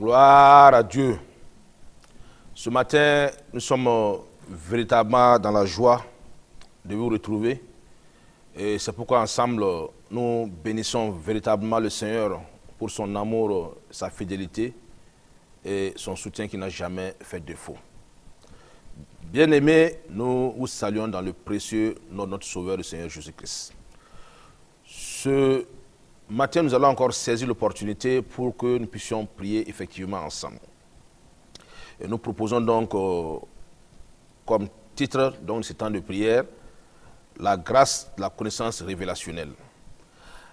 Gloire à Dieu. Ce matin, nous sommes véritablement dans la joie de vous retrouver. Et c'est pourquoi ensemble, nous bénissons véritablement le Seigneur pour son amour, sa fidélité et son soutien qui n'a jamais fait défaut. Bien-aimés, nous vous saluons dans le précieux nom de notre Sauveur, le Seigneur Jésus-Christ. Ce matin, nous allons encore saisir l'opportunité pour que nous puissions prier effectivement ensemble. Et nous proposons donc comme titre de ce temps de prière, la grâce de la connaissance révélationnelle.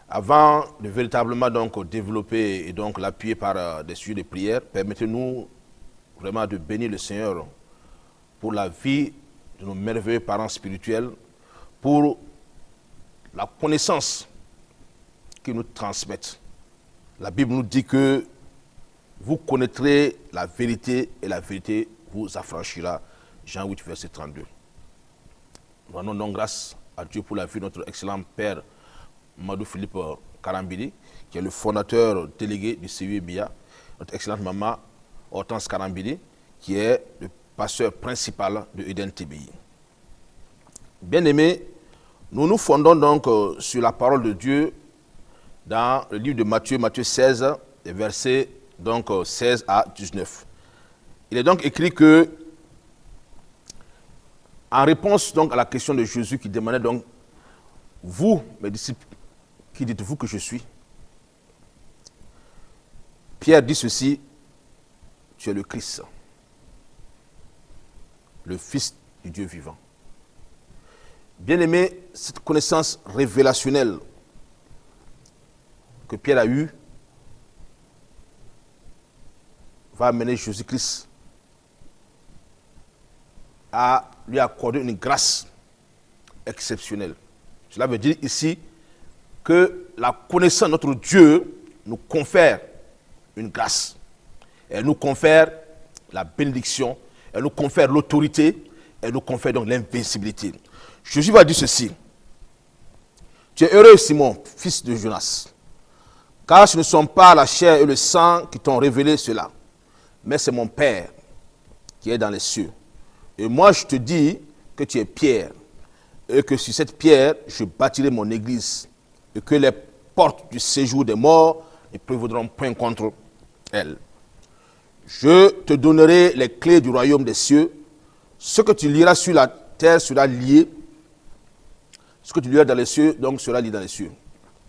Avant de véritablement donc développer et donc l'appuyer par des sujets de prière, permettez-nous vraiment de bénir le Seigneur pour la vie de nos merveilleux parents spirituels, pour la connaissance qu'ils nous transmettent. La Bible nous dit que vous connaîtrez la vérité et la vérité vous affranchira. Jean 8, verset 32. Nous rendons donc grâce à Dieu pour la vie de notre excellent Père Madou Philippe Karambili, qui est le fondateur délégué du CUBIA, notre excellente maman Hortense Karambili, qui est le pasteur principal de Eden TBI. Bien-aimés, nous nous fondons donc sur la parole de Dieu dans le livre de Matthieu, Matthieu 16, versets donc 16 à 19. Il est donc écrit que, en réponse donc à la question de Jésus qui demandait donc, vous, mes disciples, qui dites-vous que je suis? Pierre dit ceci, tu es le Christ, le Fils du Dieu vivant. Bien-aimé, cette connaissance révélationnelle que Pierre a eue va amener Jésus-Christ à lui accorder une grâce exceptionnelle. Cela veut dire ici que la connaissance de notre Dieu nous confère une grâce. Elle nous confère la bénédiction, elle nous confère l'autorité, elle nous confère donc l'invincibilité. Jésus va dire ceci. Tu es heureux, Simon, fils de Jonas, car ce ne sont pas la chair et le sang qui t'ont révélé cela, mais c'est mon Père qui est dans les cieux. Et moi, je te dis que tu es Pierre, et que sur cette pierre, je bâtirai mon église, et que les portes du séjour des morts ne prévaudront point contre elle. Je te donnerai les clés du royaume des cieux. Ce que tu liras sur la terre sera lié. Ce que tu liras dans les cieux, donc, sera lié dans les cieux.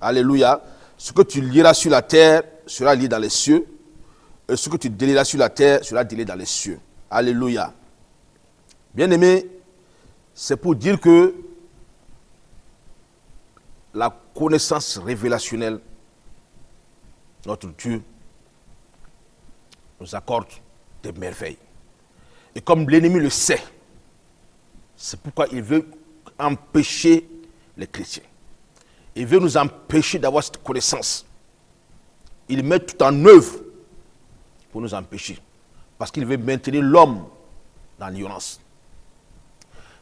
Alléluia. Ce que tu liras sur la terre sera lié dans les cieux. Et ce que tu délieras sur la terre sera délié dans les cieux. Alléluia. Bien-aimé, c'est pour dire que la connaissance révélationnelle, notre Dieu nous accorde des merveilles. Et comme l'ennemi le sait, c'est pourquoi il veut empêcher les chrétiens. Il veut nous empêcher d'avoir cette connaissance. Il met tout en œuvre pour nous empêcher. Parce qu'il veut maintenir l'homme dans l'ignorance.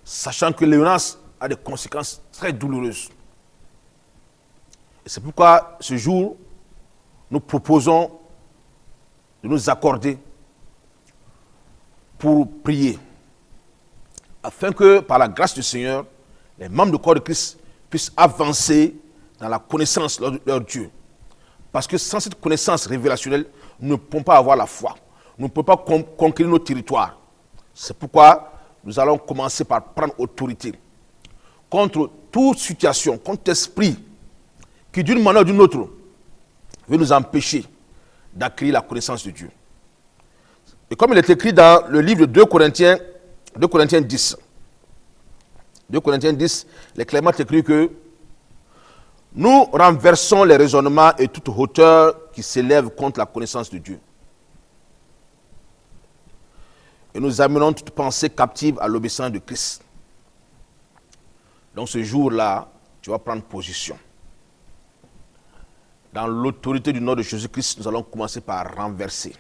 Sachant que l'ignorance a des conséquences très douloureuses. Et c'est pourquoi ce jour, nous proposons de nous accorder pour prier. Afin que, par la grâce du Seigneur, les membres du corps de Christ puissent avancer dans la connaissance de leur Dieu. Parce que sans cette connaissance révélationnelle, nous ne pouvons pas avoir la foi. Nous ne pouvons pas conquérir nos territoires. C'est pourquoi nous allons commencer par prendre autorité contre toute situation, contre esprit qui d'une manière ou d'une autre veut nous empêcher d'acquérir la connaissance de Dieu. Et comme il est écrit dans le livre de 2 Corinthiens 10, 2 Corinthiens 10, les Cléments écrit que nous renversons les raisonnements et toute hauteur qui s'élève contre la connaissance de Dieu. Et nous amenons toute pensée captive à l'obéissance de Christ. Donc ce jour-là, tu vas prendre position. Dans l'autorité du nom de Jésus-Christ, nous allons commencer par renverser.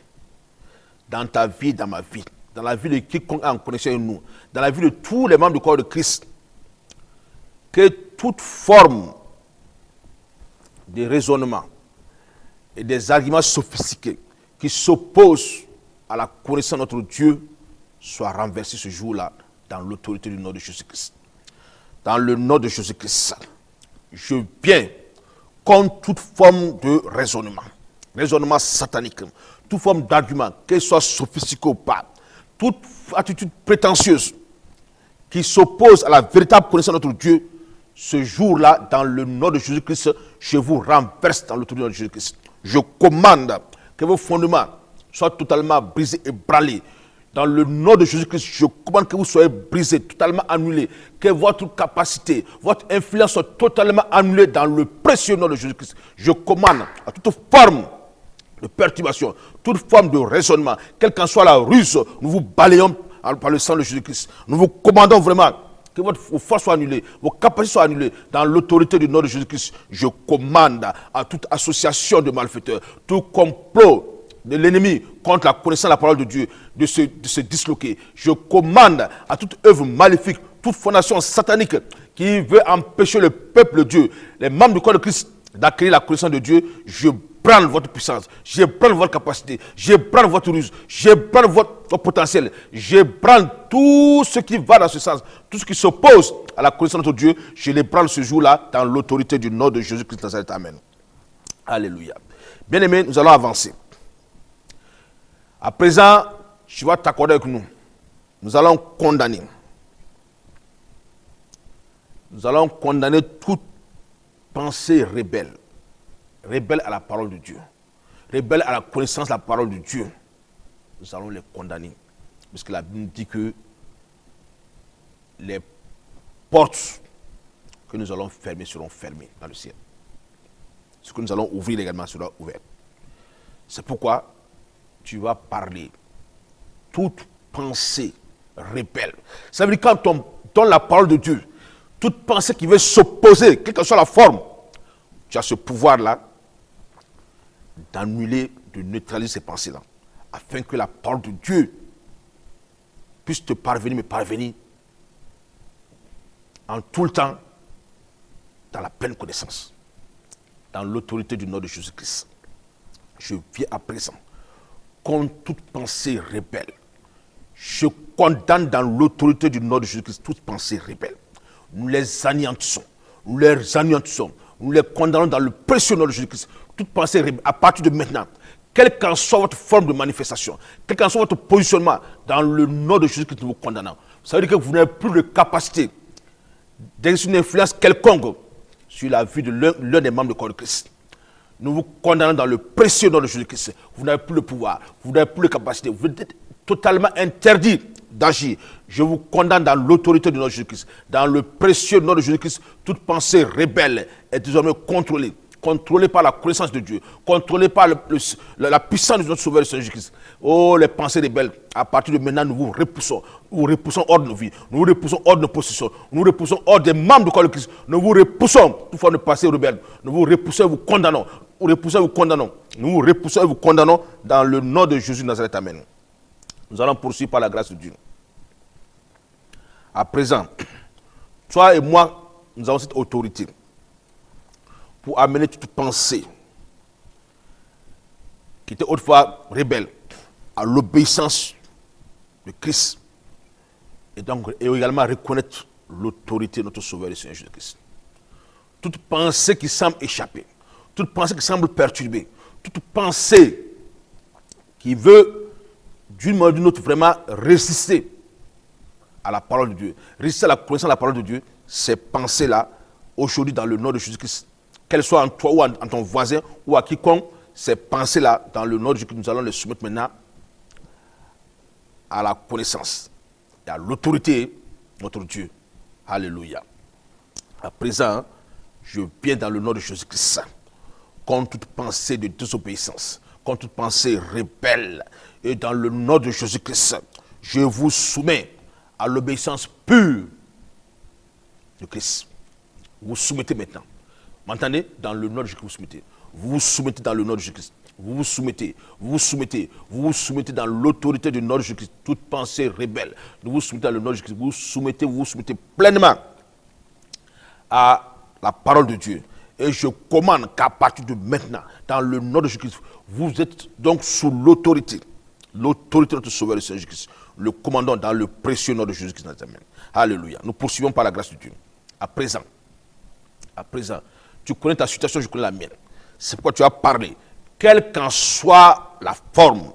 Dans ta vie, dans ma vie, dans la vie de quiconque a en connexion avec nous, dans la vie de tous les membres du corps de Christ, que toute forme de raisonnement et des arguments sophistiqués qui s'oppose à la connaissance de notre Dieu soit renversé ce jour-là dans l'autorité du nom de Jésus-Christ. Dans le nom de Jésus-Christ, je viens contre toute forme de raisonnement satanique, toute forme d'argument, qu'elle soit sophistiquée ou pas, toute attitude prétentieuse qui s'oppose à la véritable connaissance de notre Dieu, ce jour-là, dans le nom de Jésus-Christ, je vous renverse dans l'autorité de Jésus-Christ. Je commande que vos fondements soient totalement brisés et branlés. Dans le nom de Jésus-Christ, je commande que vous soyez brisés, totalement annulés, que votre capacité, votre influence soit totalement annulée dans le précieux nom de Jésus-Christ. Je commande à toute forme de perturbation, toute forme de raisonnement, quelle qu'en soit la ruse, nous vous balayons par le sang de Jésus-Christ. Nous vous commandons vraiment que vos forces soient annulées, vos capacités soient annulées. Dans l'autorité du nom de Jésus-Christ, je commande à toute association de malfaiteurs, tout complot de l'ennemi contre la connaissance de la parole de Dieu de se disloquer. Je commande à toute œuvre maléfique, toute fondation satanique qui veut empêcher le peuple de Dieu, les membres du corps de Christ, d'acquérir la connaissance de Dieu. Je prends votre puissance, je prends votre capacité, je prends votre ruse, je prends votre potentiel, je prends tout ce qui va dans ce sens, tout ce qui s'oppose à la connaissance de notre Dieu, je les prends ce jour-là dans l'autorité du nom de Jésus-Christ Nazareth. Amen. Alléluia. Bien-aimés, nous allons avancer. À présent, tu vas t'accorder avec nous. Nous allons condamner. Nous allons condamner toute pensée rebelle. Rebelle à la parole de Dieu. Rebelle à la connaissance de la parole de Dieu. Nous allons les condamner. Parce que la Bible nous dit que les portes que nous allons fermer seront fermées dans le ciel. Ce que nous allons ouvrir également sera ouvert. C'est pourquoi tu vas parler toute pensée rebelle. Ça veut dire quand on donne la parole de Dieu, toute pensée qui veut s'opposer, quelle que soit la forme, tu as ce pouvoir-là d'annuler, de neutraliser ces pensées-là, afin que la parole de Dieu puisse te parvenir, me parvenir en tout le temps, dans la pleine connaissance, dans l'autorité du nom de Jésus-Christ. Je viens à présent contre toute pensée rebelle. Je condamne dans l'autorité du nom de Jésus-Christ toute pensée rebelle. Nous les anéantissons. Nous les anéantissons. Nous les condamnons dans le précieux nom de Jésus-Christ. Toute pensée rebelle, à partir de maintenant, quelle qu'en soit votre forme de manifestation, quel qu'en soit votre positionnement, dans le nom de Jésus-Christ, nous vous condamnons. Ça veut dire que vous n'avez plus de capacité d'exercer une influence quelconque sur la vie de l'un des membres du corps de Christ. Nous vous condamnons dans le précieux nom de Jésus-Christ. Vous n'avez plus le pouvoir, vous n'avez plus de capacité, vous êtes totalement interdit d'agir. Je vous condamne dans l'autorité du nom de Jésus-Christ. Dans le précieux nom de Jésus-Christ, toute pensée rebelle est désormais contrôlée. Contrôlée par la connaissance de Dieu, contrôlée par la puissance de notre Sauveur, Jésus-Christ. Oh, les pensées rebelles, à partir de maintenant, nous vous repoussons. Nous vous repoussons hors de nos vies. Nous vous repoussons hors de nos possessions. Nous vous repoussons hors des membres du corps de Christ. Nous vous repoussons toute forme de pensée rebelle. Nous vous repoussons et vous condamnons. Nous vous repoussons et vous condamnons. Nous vous repoussons et vous condamnons dans le nom de Jésus de Nazareth. Amen. Nous allons poursuivre par la grâce de Dieu. À présent, toi et moi, nous avons cette autorité pour amener toute pensée qui était autrefois rebelle à l'obéissance de Christ et donc et également reconnaître l'autorité de notre Sauveur et Seigneur Jésus-Christ. Toute pensée qui semble échapper, toute pensée qui semble perturber, toute pensée qui veut d'une manière ou d'une autre vraiment résister à la parole de Dieu, résister à la connaissance de la parole de Dieu, ces pensées-là, aujourd'hui dans le nom de Jésus-Christ, qu'elles soient en toi ou en ton voisin ou à quiconque, ces pensées-là, dans le nom de Jésus, nous allons les soumettre maintenant à la connaissance et à l'autorité de notre Dieu. Alléluia. À présent, je viens dans le nom de Jésus-Christ contre toute pensée de désobéissance, contre toute pensée rebelle. Et dans le nom de Jésus-Christ, je vous soumets à l'obéissance pure de Christ. Vous vous soumettez maintenant. M'entendez? Dans le nom de Jésus, vous vous soumettez. Vous vous soumettez dans le nom de Jésus-Christ. Vous vous soumettez, vous vous soumettez, vous vous soumettez dans l'autorité du nom de Jésus-Christ. Toute pensée rebelle, vous vous soumettez dans le nom de Jésus-Christ. Vous vous soumettez pleinement à la parole de Dieu. Et je commande qu'à partir de maintenant, dans le nom de Jésus-Christ, vous êtes donc sous l'autorité de notre Sauveur le Seigneur Jésus-Christ. Le commandant dans le précieux nom de Jésus-Christ. Amen. Alléluia. Nous poursuivons par la grâce de Dieu. À présent, tu connais ta situation, je connais la mienne. C'est pourquoi tu as parlé. Quelle qu'en soit la forme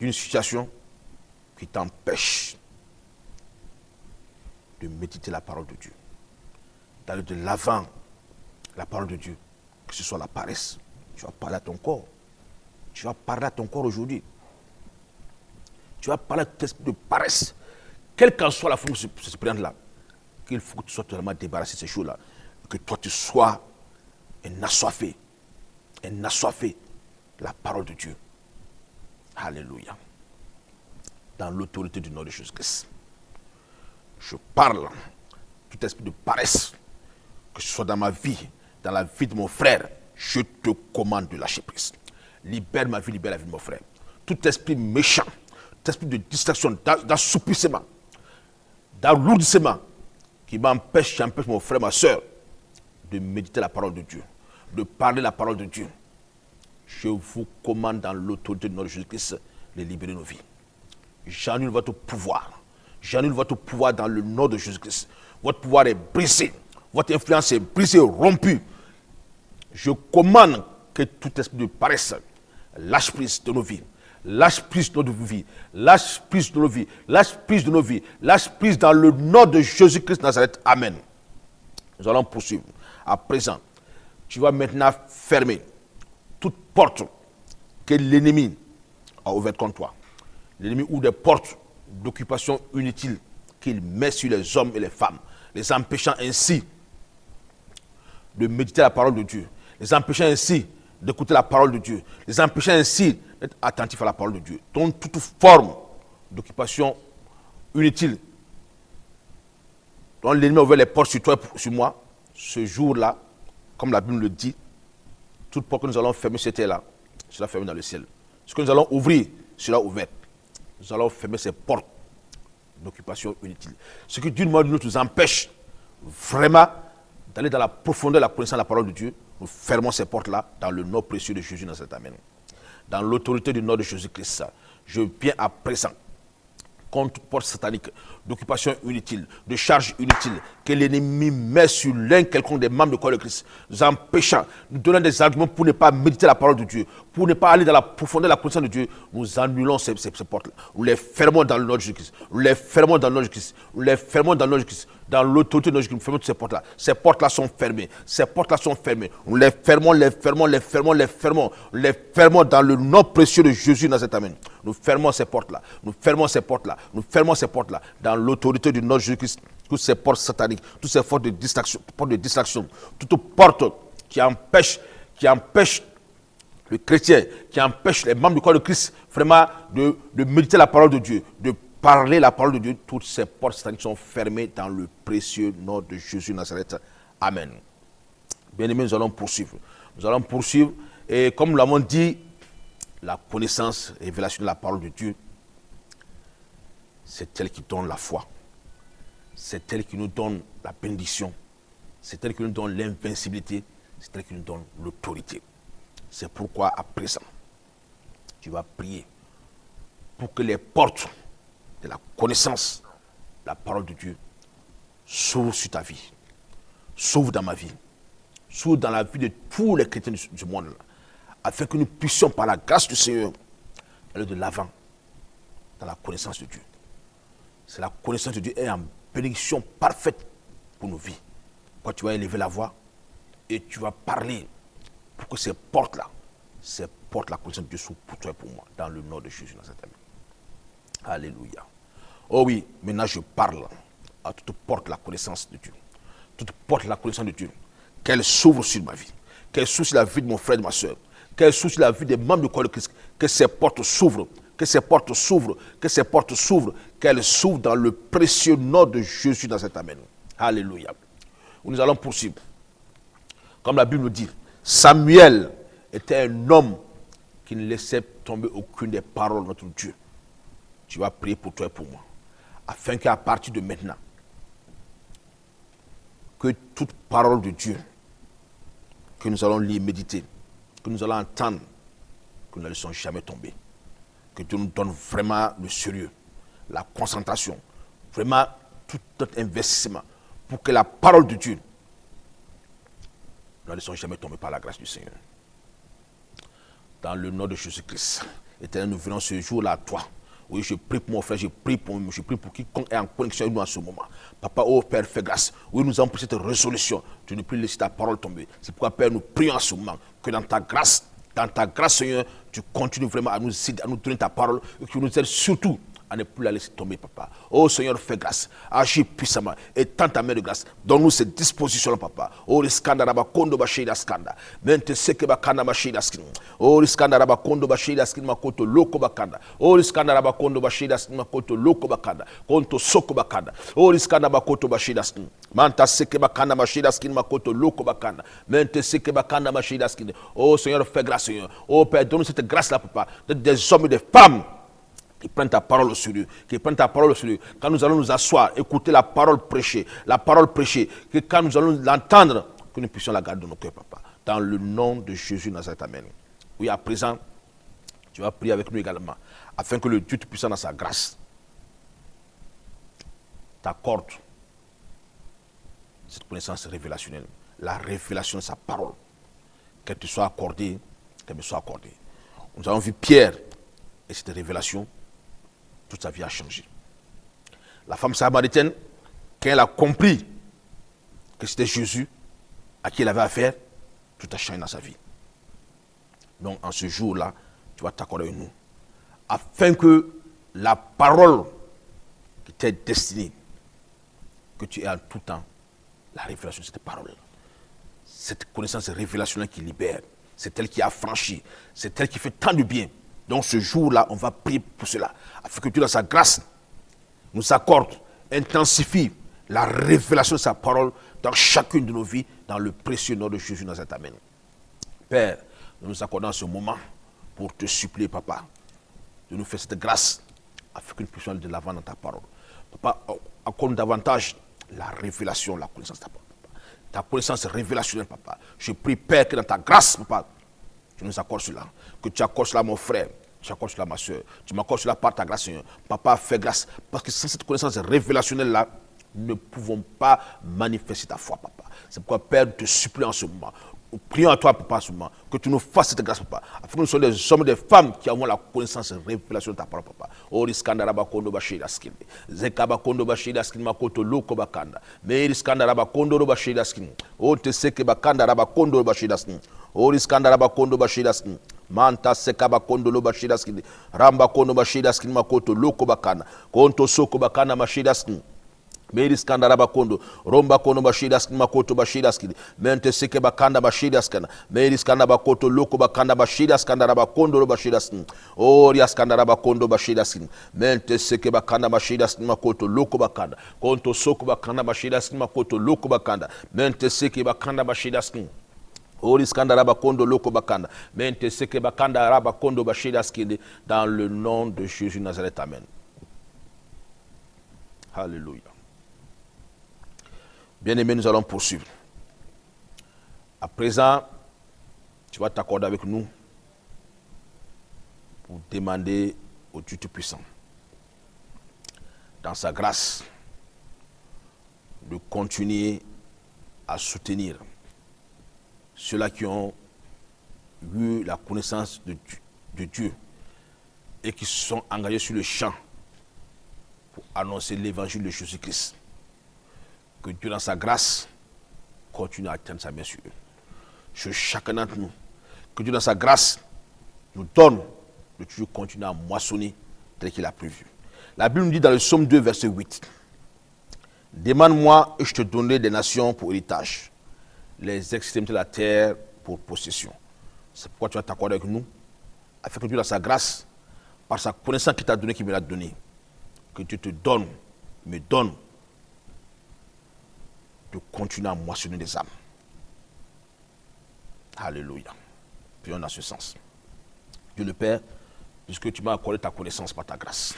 d'une situation qui t'empêche de méditer la parole de Dieu, d'aller de l'avant la parole de Dieu, que ce soit la paresse. Tu vas parler à ton corps. Tu vas parler à ton corps aujourd'hui. Tu vas parler à ton esprit de paresse. Quelle qu'en soit la forme de ce là, qu'il faut que tu sois totalement débarrassé de ces choses-là. Que toi tu sois un assoiffé la parole de Dieu. Alléluia. Dans l'autorité du nom de Jésus-Christ. Je parle, tout esprit de paresse, que ce soit dans ma vie, dans la vie de mon frère, je te commande de lâcher prise. Libère ma vie, libère la vie de mon frère. Tout esprit méchant, tout esprit de distraction, d'assoupissement, d'alourdissement, qui empêche mon frère, ma soeur, de méditer la parole de Dieu, de parler la parole de Dieu. Je vous commande dans l'autorité de notre Jésus-Christ de libérer nos vies. J'annule votre pouvoir. J'annule votre pouvoir dans le nom de Jésus-Christ. Votre pouvoir est brisé. Votre influence est brisée, rompue. Je commande que tout esprit de paresse lâche prise de nos vies. Lâche prise de nos vies. Lâche prise de nos vies. Lâche prise de nos vies. Lâche prise dans le nom de Jésus-Christ de Nazareth. Amen. Nous allons poursuivre. À présent, tu vas maintenant fermer toute porte que l'ennemi a ouverte contre toi. L'ennemi ouvre des portes d'occupation inutile qu'il met sur les hommes et les femmes, les empêchant ainsi de méditer la parole de Dieu, les empêchant ainsi d'écouter la parole de Dieu, les empêchant ainsi d'être attentifs à la parole de Dieu. Donc toute forme d'occupation inutile dont l'ennemi a ouvert les portes sur toi et sur moi, ce jour-là, comme la Bible le dit, toute porte que nous allons fermer cette terre-là, sera fermée dans le ciel. Ce que nous allons ouvrir sera ouvert. Nous allons fermer ces portes d'occupation inutile. Ce qui d'une manière ou d'une autre nous empêche vraiment d'aller dans la profondeur de la connaissance de la parole de Dieu, nous fermons ces portes-là dans le nom précieux de Jésus dans cet Amen. Dans l'autorité du nom de Jésus-Christ, je viens à présent contre toute porte satanique, d'occupation inutile, de charge inutile, que l'ennemi met sur l'un quelconque des membres du corps de Christ, nous empêchant, nous donnant des arguments pour ne pas méditer la parole de Dieu, pour ne pas aller dans la profondeur de la connaissance de Dieu, nous annulons ces portes-là. Nous les fermons dans le nom de Jésus-Christ. Nous les fermons dans le nom de Jésus-Christ. Nous les fermons dans le nom de Jésus-Christ. Dans l'autorité de Jésus-Christ, nous fermons toutes ces portes-là. Ces portes-là sont fermées. Ces portes-là sont fermées. Nous les fermons, les fermons, les fermons, les fermons. Nous les fermons dans le nom précieux de Jésus dans cet Amen. Nous fermons ces portes-là. Nous fermons ces portes-là. Nous fermons ces portes-là. Dans l'autorité du nom de Jésus-Christ, toutes ces portes sataniques, toutes ces portes de distraction, toute porte qui empêche le chrétien, qui empêche les membres du corps de Christ vraiment de méditer la parole de Dieu, de parler la parole de Dieu, toutes ces portes sataniques sont fermées dans le précieux nom de Jésus Nazareth. Amen. Bien-aimés, nous allons poursuivre. Nous allons poursuivre. Et comme nous l'avons dit, la connaissance, la révélation de la parole de Dieu, c'est elle qui donne la foi. C'est elle qui nous donne la bénédiction. C'est elle qui nous donne l'invincibilité. C'est elle qui nous donne l'autorité. C'est pourquoi à présent, tu vas prier pour que les portes de la connaissance, la parole de Dieu, s'ouvrent sur ta vie, s'ouvrent dans ma vie, s'ouvrent dans la vie de tous les chrétiens du monde, afin que nous puissions, par la grâce du Seigneur, aller de l'avant dans la connaissance de Dieu. C'est la connaissance de Dieu est en bénédiction parfaite pour nos vies. Quand tu vas élever la voix et tu vas parler pour que ces portes-là, la connaissance de Dieu s'ouvrent pour toi et pour moi, dans le nom de Jésus dans cette année. Alléluia. Oh oui, maintenant je parle à toute porte de la connaissance de Dieu. Toute porte de la connaissance de Dieu. Qu'elle s'ouvre sur ma vie. Qu'elle s'ouvre sur la vie de mon frère et de ma soeur. Qu'elle s'ouvre sur la vie des membres du corps de Christ. Que ces portes s'ouvrent. Que ces portes s'ouvrent. Que ces portes s'ouvrent. Qu'elles s'ouvrent dans le précieux nom de Jésus dans cet Amen. Alléluia. Nous allons poursuivre. Comme la Bible nous dit, Samuel était un homme qui ne laissait tomber aucune des paroles de notre Dieu. Tu vas prier pour toi et pour moi, afin qu'à partir de maintenant, que toute parole de Dieu que nous allons lire, méditer, que nous allons entendre, que nous ne laissons jamais tomber. Que Dieu nous donne vraiment le sérieux, la concentration, vraiment tout notre investissement pour que la parole de Dieu, nous ne laissons jamais tomber par la grâce du Seigneur. Dans le nom de Jésus-Christ, Éternel, nous venons ce jour-là à toi. Oui, je prie pour mon frère, je prie pour quiconque est en connexion avec nous en ce moment. Papa, oh Père, fais grâce. Oui, nous avons pris cette résolution. Tu ne peux laisser ta parole tomber. C'est pourquoi, Père, nous prions en ce moment que dans ta grâce, Seigneur, tu continues vraiment à nous aider, à nous donner ta parole et que tu nous aides surtout à ne plus la laisser tomber, papa. Oh Seigneur, fais grâce. Agis puissamment et tends ta main de grâce. Donne-nous cette disposition-là, papa. Oh, riskanda raba kondo bashida skanda. Mente seke bakanda bashida skin. Oh, riskanda raba kondo bashida skin makoto loko bakanda. Oh, riskanda raba kondo bashida skin makoto loko bakanda. Konto soko bakanda. Oh, riskanda bakoto bashida skin. Manta seke bakanda bashida skin makoto loko bakanda. Mente seke bakanda bashida skin. Oh Seigneur, fais grâce, Seigneur. Oh Père, donne-nous cette grâce-là, papa. Des hommes et des femmes qui prennent ta parole au sérieux, quand nous allons nous asseoir, écouter la parole prêchée, que quand nous allons l'entendre, que nous puissions la garder dans nos cœurs, papa. Dans le nom de Jésus Nazareth, amen. Oui, à présent, tu vas prier avec nous également, afin que le Dieu Tout-Puissant dans sa grâce t'accorde cette connaissance révélationnelle, la révélation de sa parole, qu'elle te soit accordée, qu'elle me soit accordée. Nous avons vu Pierre et cette révélation, toute sa vie a changé. La femme samaritaine, quand elle a compris que c'était Jésus à qui elle avait affaire, tout a changé dans sa vie. Donc, en ce jour-là, tu vas t'accorder avec nous, afin que la parole qui t'est destinée, que tu aies en tout temps la révélation de cette parole, cette connaissance révélationnelle qui libère, c'est elle qui a franchi, c'est elle qui fait tant de bien. Donc ce jour-là, on va prier pour cela, afin que Dieu, dans sa grâce, nous accorde, intensifie la révélation de sa parole dans chacune de nos vies, dans le précieux nom de Jésus Nazareth. Amen. Père, nous nous accordons ce moment pour te supplier, papa, de nous faire cette grâce, afin que nous puissions aller de l'avant dans ta parole. Papa, accorde davantage la révélation, la connaissance de ta parole, papa. Ta connaissance révélationnelle, papa. Je prie, Père, que dans ta grâce, papa, tu nous accordes cela, que tu accordes cela, mon frère, tu accordes cela, ma soeur, tu m'accordes cela par ta grâce, Seigneur. Papa, fais grâce, parce que sans cette connaissance révélationnelle-là, nous ne pouvons pas manifester ta foi, papa. C'est pourquoi, Père, nous te supplie en ce moment. Nous prions à toi, papa, en ce moment, que tu nous fasses cette grâce, papa, afin que nous soyons des hommes et des femmes qui avons la connaissance révélation de ta parole, papa. Oh, riskanda kondo bashida skin. Zekaba kondo bashida skin makoto loko bakanda. Me riskanda kondo bashida skin. Oh, te seke bakanda kondo bashida skin. Oh, riskanda kondo bashida skin. Manta sekaba kondo lo bashida skin. Ramba kondo bashida skin makoto loko bakanda. Konto soko bakanda mashida skin. Meris kanda rabakondo romba kono bashida skin makoto bashida skin mente seke bakanda bashida skin meris kanda bakoto loko bakanda bashida skanda rabakondo bashida skin orias kanda rabakondo bashida skin mente seke bakanda bashida skin makoto loko bakanda konto soko bakanda bashida skin makoto loko bakanda mente seke bakanda bashida skin Oris kanda rabakondo loko bakanda mente seke bakanda rabakondo bashida skin dans le nom de Jésus Nazareth. Amen. Alléluia. Bien-aimés, nous allons poursuivre. À présent, tu vas t'accorder avec nous pour demander au Dieu Tout-Puissant, dans sa grâce, de continuer à soutenir ceux-là qui ont eu la connaissance de Dieu et qui se sont engagés sur le champ pour annoncer l'évangile de Jésus-Christ. Que Dieu, dans sa grâce, continue à atteindre sa main sur eux. Sur chacun d'entre nous. Que Dieu, dans sa grâce, nous donne de toujours continuer à moissonner tel qu'il a prévu. La Bible nous dit dans le psaume 2, verset 8, « Demande-moi et je te donnerai des nations pour héritage, les extrémités de la terre pour possession. » C'est pourquoi tu vas t'accorder avec nous, afin que Dieu, dans sa grâce, par sa connaissance qu'il t'a donnée, qu'il me l'a donnée, que Dieu te donne, me donne, de continuer à moissonner des âmes. Alléluia. Prions dans ce sens. Dieu le Père, puisque tu m'as accordé ta connaissance par ta grâce,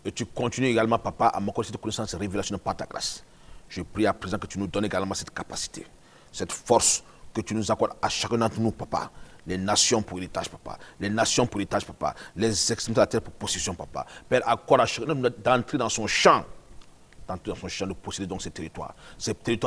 et tu continues également, papa, à m'accorder cette connaissance et révélation par ta grâce, Je prie à présent que tu nous donnes également cette capacité, cette force que tu nous accordes à chacun d'entre nous, papa. Les nations pour héritage, papa. Les nations pour héritage, papa. Les extrémités de la terre pour possession, papa. Père, accorde à chacun d'entrer dans son champ. D'entrer dans son champ, de posséder donc ces territoires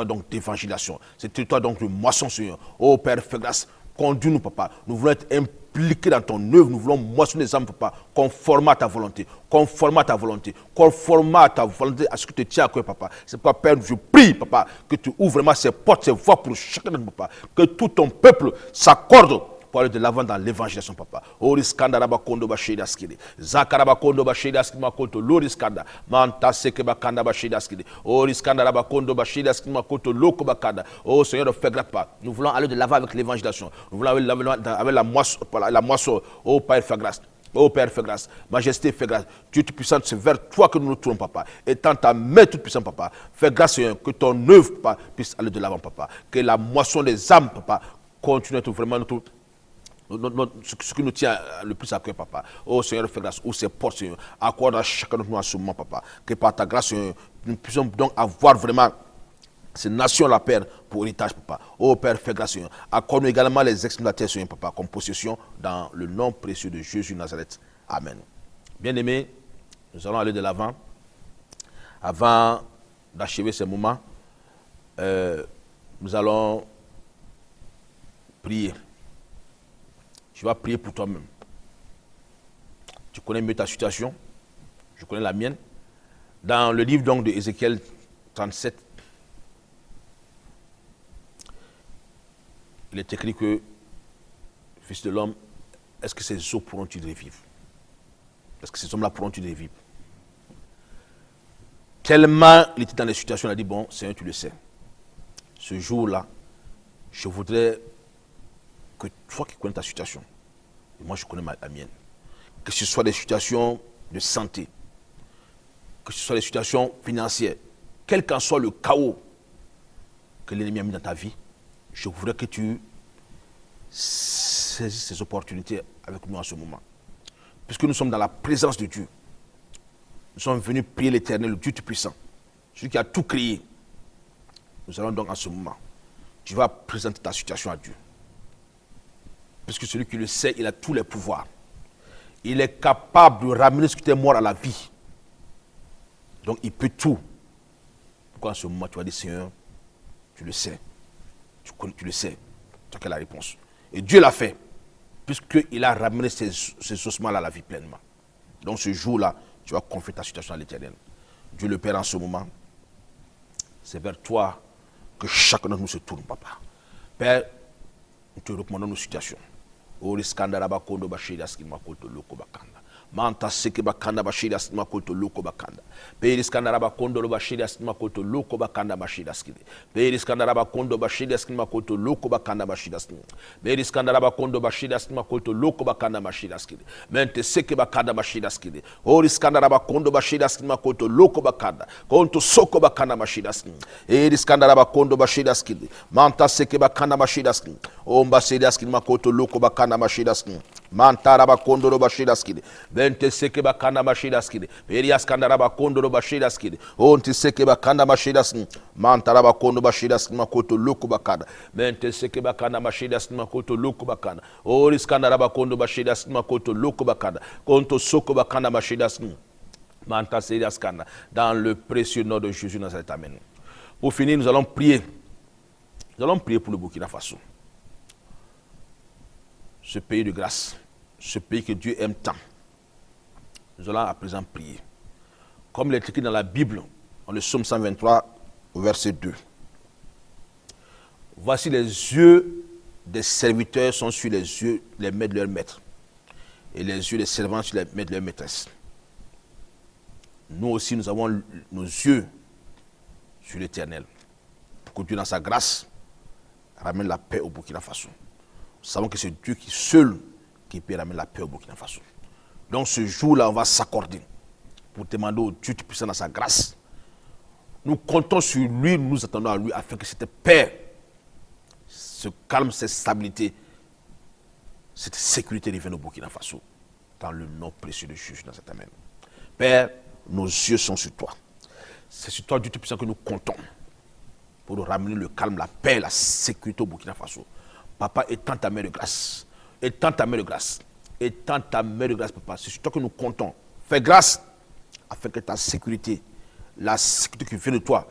donc d'évangélisation, ces territoires donc de moisson, Seigneur. Oh Père, fais grâce, conduis-nous, papa. Nous voulons être impliqués dans ton œuvre, nous voulons moissonner les âmes, papa, conformément à ta volonté, conformément à ta volonté, conformément à ta volonté, à ce que tu tiens à cœur, papa. C'est pourquoi, Père, je prie, papa, que tu ouvres vraiment ces portes, ces voies pour chacun de nous, papa. Que tout ton peuple s'accorde pour aller de l'avant dans l'évangélisation, papa. Oriskanda rabakondo bashida skidi. Zakarabakondo bashida skidi makoto loriskanda. Manta seke bakanda bashida skidi. Oriskanda rabakondo bashida skidi makoto loko bakanda. Oh Seigneur, ne fais grâce pas. Nous voulons aller de l'avant avec l'évangélisation. Nous voulons aller avec la moisson. Oh Père, fais grâce. Oh Père, fais grâce. Majesté, fais grâce. Dieu tout-puissant, c'est vers toi que nous nous tournons, papa. Étends ta main toute-puissante, papa. Fais grâce, Seigneur, que ton œuvre, papa, puisse aller de l'avant, papa. Que la moisson des âmes, papa, continue à être vraiment ce qui nous tient le plus à cœur, papa. Oh Seigneur, fais grâce. Ouvre ces portes, Seigneur. Accorde à chacun de nous en ce moment, papa. Que par ta grâce, Seigneur, nous puissions donc avoir vraiment ces nations, la Père, pour héritage, papa. Oh Père, fais grâce, Seigneur. Accorde-nous également les extrémités de la terre, Seigneur, papa, comme possession dans le nom précieux de Jésus de Nazareth. Amen. Bien-aimés, nous allons aller de l'avant. Avant d'achever ce moment, nous allons prier. Tu vas prier pour toi-même. Tu connais mieux ta situation. Je connais la mienne. Dans le livre donc de Ézéchiel 37, il est écrit que, Fils de l'homme, est-ce que ces eaux pourront-ils revivre? Est-ce que ces hommes-là pourront-ils revivre? Tellement il était dans les situations, il a dit, bon, Seigneur, tu le sais. Ce jour-là, je voudrais que toi qui connais ta situation, et moi je connais la mienne, que ce soit des situations de santé, que ce soit des situations financières, quel qu'en soit le chaos que l'ennemi a mis dans ta vie, je voudrais que tu saisisses ces opportunités avec nous en ce moment. Puisque nous sommes dans la présence de Dieu, nous sommes venus prier l'Éternel, le Dieu Tout-Puissant, celui qui a tout créé. Nous allons donc en ce moment, tu vas présenter ta situation à Dieu. Puisque celui qui le sait, il a tous les pouvoirs. Il est capable de ramener ce qui était mort à la vie. Donc il peut tout. Pourquoi en ce moment tu vas dire, Seigneur, tu le sais. Tu le sais. Tu as quelle la réponse? Et Dieu l'a fait. Puisqu'il a ramené ces ossements-là à la vie pleinement. Donc ce jour-là, tu vas confier ta situation à l'Éternel. Dieu le Père en ce moment, c'est vers toi que chacun de nous se tourne, papa. Père, nous te recommandons nos situations. Manta seke bakanda bashida stima koto loko bakanda. Peris kandaraba kondo bashida stima koto loko bakanda bashida skide. Peris kandaraba kondo bashida stima koto loko bakanda bashida skide. Peris kandaraba kondo bashida stima koto loko bakanda bashida skide. Mente seke bakanda bashida skide. Oris kandaraba kondo bashida stima koto loko bakanda. Konto soko bakanda bashida skide. Eris kandaraba kondo bashida skide. Manta seke bakanda bashida skide. Omba sida skide makoto loko bakanda bashida skide. Manta raba kondo bashida skide. Bente seke bakanda bashida skide. Perias kanda raba kondo bashida skide. Onti seke bakanda bashida skide. Manta raba kondo bashida skide makoto loko bakanda. Bente seke bakanda bashida skide makoto loko bakanda. Oris kanda raba kondo bashida skide makoto loko bakanda. Konto soko bakanda bashida skide. Manta sida skanda. Dans le précieux nom de Jésus Nazareth. Amen. Pour finir, nous allons prier. Nous allons prier pour le Burkina Faso. Ce pays de grâce, ce pays que Dieu aime tant. Nous allons à présent prier. Comme il est écrit dans la Bible, dans le psaume 123, verset 2. Voici les yeux des serviteurs sont sur les yeux, les mains de leur maître. Et les yeux des servants sur les mains de leur maîtresse. Nous aussi, nous avons nos yeux sur l'Éternel. Pour que Dieu, dans sa grâce, ramène la paix au Burkina Faso. Nous savons que c'est Dieu qui seul qui peut ramener la paix au Burkina Faso. Donc ce jour-là, on va s'accorder pour demander au Dieu Tout-Puissant dans sa grâce. Nous comptons sur lui, nous attendons à lui afin que cette paix, ce calme, cette stabilité, cette sécurité revienne au Burkina Faso. Dans le nom précieux de Jésus dans cet amen. Père, nos yeux sont sur toi. C'est sur toi, Dieu Tout-Puissant, que nous comptons. pour ramener le calme, la paix, la sécurité au Burkina Faso. Papa, étends ta main de grâce. Étends ta main de grâce. Étends ta main de grâce, papa. C'est sur toi que nous comptons. Fais grâce afin que ta sécurité, la sécurité qui vient de toi,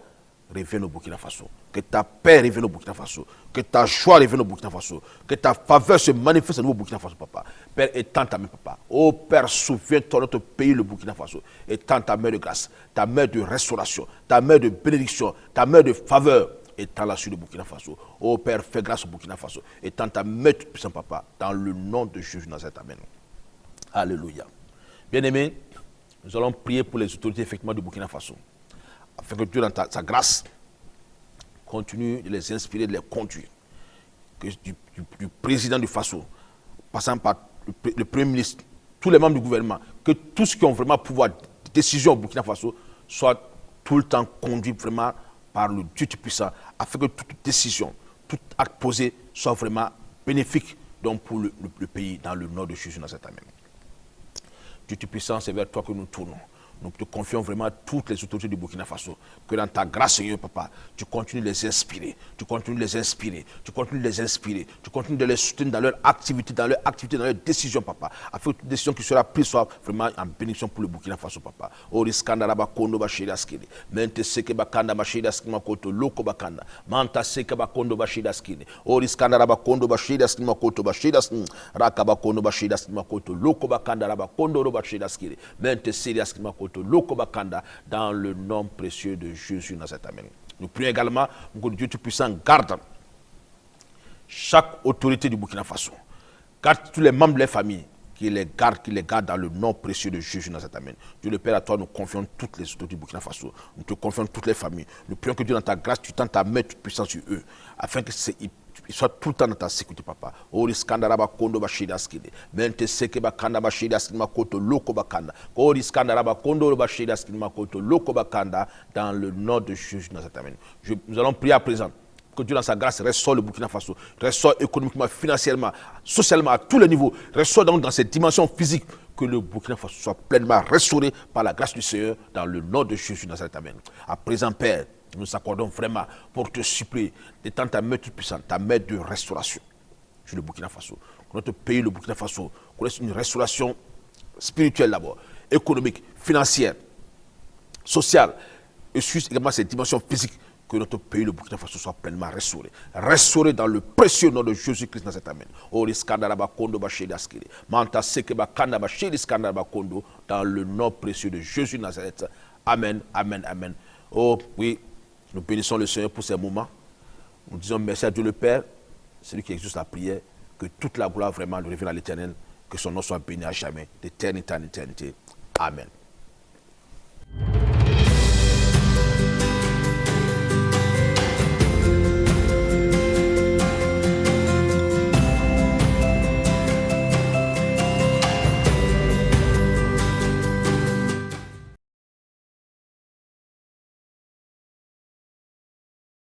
revienne au Burkina Faso. Que ta paix revienne au Burkina Faso. Que ta joie revienne au Burkina Faso. Que ta faveur se manifeste au nouveau Burkina Faso, papa. Père, étends ta main, papa. Oh Père, souviens-toi de notre pays, le Burkina Faso. Étends ta main de grâce, ta main de restauration, ta main de bénédiction, ta main de faveur. Étends-la sur le Burkina Faso. Oh Père, fais grâce au Burkina Faso. Étends ta main toute puissante, papa. Dans le nom de Jésus Nazareth. Amen. Alléluia. Bien-aimés, nous allons prier pour les autorités effectivement du Burkina Faso. Afin que Dieu, dans sa grâce, continue de les inspirer, de les conduire. Que du président du Faso, passant par le Premier ministre, tous les membres du gouvernement, que tous ceux qui ont vraiment pouvoir de décision au Burkina Faso soient tout le temps conduits vraiment par le Dieu Tout-Puissant, afin que toute décision, tout acte posé soit vraiment bénéfique donc pour le pays, dans le nom de Jésus, dans cet amen. Dieu Tout-Puissant, c'est vers toi que nous tournons. Nous te confions vraiment toutes les autorités du Burkina Faso. Que dans ta grâce, Seigneur, papa, tu continues de les inspirer. Tu continues de les inspirer. Tu continues de les inspirer. Tu continues de les soutenir dans leur activité, dans leurs décisions, papa. Afin que toute décision qui sera prise soit vraiment en bénédiction pour le Burkina Faso, papa. Oriskanda rabakondo bashida skili. Mente seke bakanda bashida skili makoto loko bakanda. Manta seke bakondo bashida skili. Oriskanda rabakondo bashida skili makoto bashida skili. Rakabakondo bashida skili makoto loko bakanda rabakondo bashida skili. Mente seke skili makoto Loko Bakanda, dans le nom précieux de Jésus Nazareth. Amen. Nous prions également pour que Dieu Tout-Puissant garde chaque autorité du Burkina Faso, garde tous les membres de la famille, qu'il les garde dans le nom précieux de Jésus Nazareth. Amen. Dieu le Père, à toi, nous confions toutes les autorités du Burkina Faso. Nous te confions toutes les familles. Nous prions que Dieu, dans ta grâce, tu tends ta main toute puissante sur eux, afin que ils soient tout le temps dans ta sécurité, papa. Oris kandaraba kondo bashida skide. Mente seke bakanda bashida skide makoto loko bakanda. Oris kandaraba kondo bashida skide makoto loko bakanda, dans le nom de Jésus Nazareth. Amen. Nous allons prier à présent que Dieu dans sa grâce restaure le Burkina Faso, restaure économiquement, financièrement, socialement, à tous les niveaux, restaure donc dans cette dimension physique, que le Burkina Faso soit pleinement restauré par la grâce du Seigneur, dans le nom de Jésus Nazareth. Amen. À présent, Père, nous nous accordons vraiment pour te supplier d'étendre ta main toute puissante, ta main de restauration sur le Burkina Faso. Que notre pays, le Burkina Faso, connaisse une restauration spirituelle d'abord, économique, financière, sociale, et sur également cette dimension physique, que notre pays, le Burkina Faso, soit pleinement restauré. Restauré dans le précieux nom de Jésus-Christ dans cet amen. Dans le nom précieux de Jésus de Nazareth. Amen, amen, amen. Oh oui, nous bénissons le Seigneur pour ces moments. Nous disons merci à Dieu le Père, celui qui exauce la prière, que toute la gloire vraiment lui revienne à l'Éternel, que son nom soit béni à jamais, d'éternité en éternité. Amen.